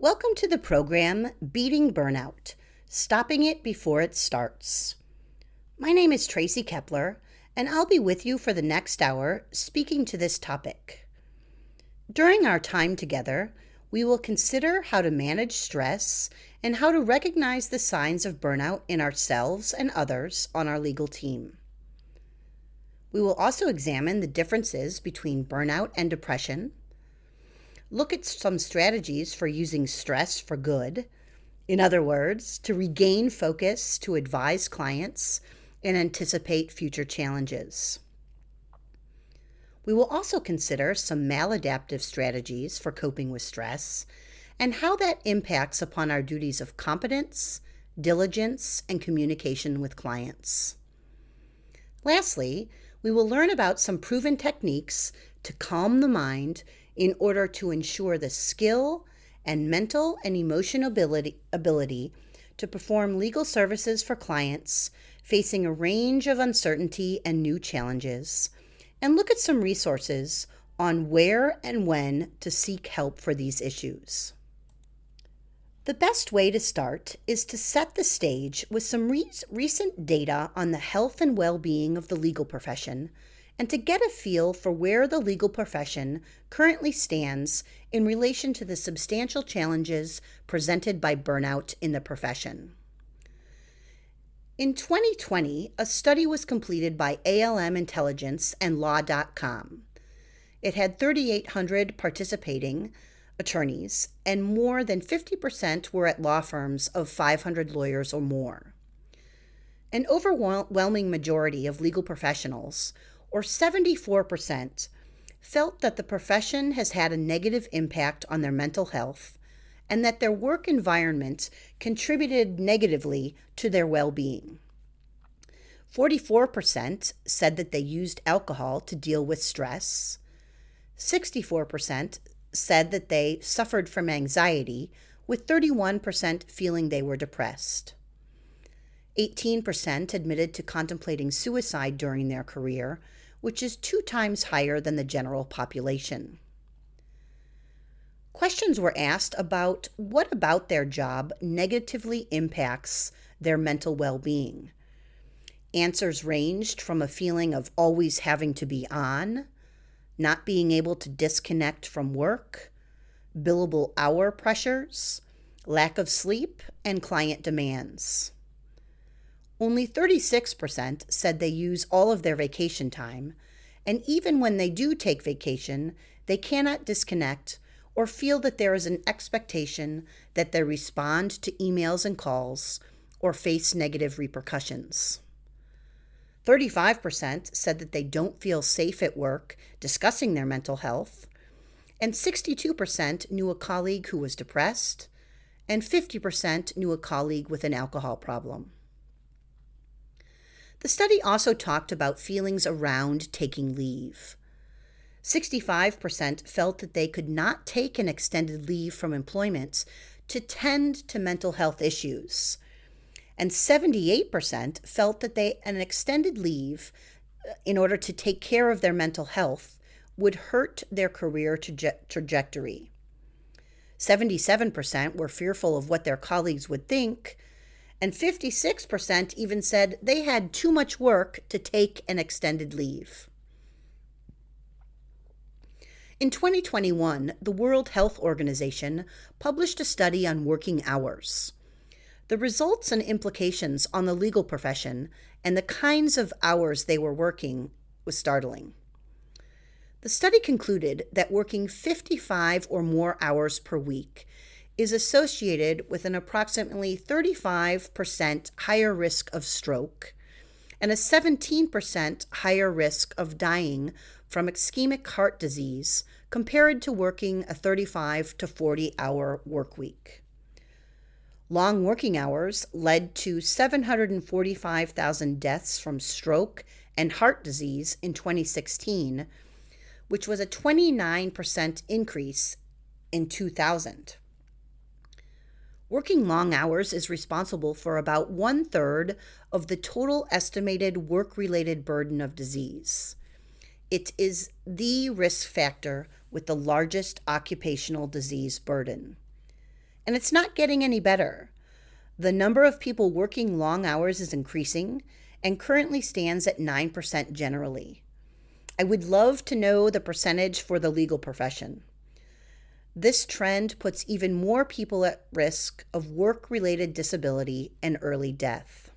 Welcome to the program, Beating Burnout, Stopping It Before It Starts. My name is Tracy Kepler, and I'll be with you for the next hour speaking to this topic. During our time together, we will consider how to manage stress and how to recognize the signs of burnout in ourselves and others on our legal team. We will also examine the differences between burnout and depression, look at some strategies for using stress for good. In other words, to regain focus, to advise clients, and anticipate future challenges. We will also consider some maladaptive strategies for coping with stress and how that impacts upon our duties of competence, diligence, and communication with clients. Lastly, we will learn about some proven techniques to calm the mind in order to ensure the skill and mental and emotional ability to perform legal services for clients facing a range of uncertainty and new challenges, and look at some resources on where and when to seek help for these issues. The best way to start is to set the stage with some recent data on the health and well-being of the legal profession, and to get a feel for where the legal profession currently stands in relation to the substantial challenges presented by burnout in the profession. In 2020, a study was completed by ALM Intelligence and Law.com. It had 3,800 participating attorneys, and more than 50% were at law firms of 500 lawyers or more. An overwhelming majority of legal professionals, or 74%, felt that the profession has had a negative impact on their mental health and that their work environment contributed negatively to their well-being. 44% said that they used alcohol to deal with stress. 64% said that they suffered from anxiety, with 31% feeling they were depressed. 18% admitted to contemplating suicide during their career, which is 2 times higher than the general population. Questions were asked about what about their job negatively impacts their mental well-being. Answers ranged from a feeling of always having to be on, not being able to disconnect from work, billable hour pressures, lack of sleep, and client demands. Only 36% said they use all of their vacation time, and even when they do take vacation, they cannot disconnect or feel that there is an expectation that they respond to emails and calls or face negative repercussions. 35% said that they don't feel safe at work discussing their mental health, and 62% knew a colleague who was depressed, and 50% knew a colleague with an alcohol problem. The study also talked about feelings around taking leave. 65% felt that they could not take an extended leave from employment to tend to mental health issues. And 78% felt that an extended leave in order to take care of their mental health would hurt their career trajectory. 77% were fearful of what their colleagues would think, and 56% even said they had too much work to take an extended leave. In 2021, the World Health Organization published a study on working hours. The results and implications on the legal profession and the kinds of hours they were working was startling. The study concluded that working 55 or more hours per week is associated with an approximately 35% higher risk of stroke and a 17% higher risk of dying from ischemic heart disease compared to working a 35 to 40-hour work week. Long working hours led to 745,000 deaths from stroke and heart disease in 2016, which was a 29% increase in 2000. Working long hours is responsible for about 1/3 of the total estimated work-related burden of disease. It is the risk factor with the largest occupational disease burden. and it's not getting any better. The number of people working long hours is increasing and currently stands at 9% generally. I would love to know the percentage for the legal profession. This trend puts even more people at risk of work-related disability and early death.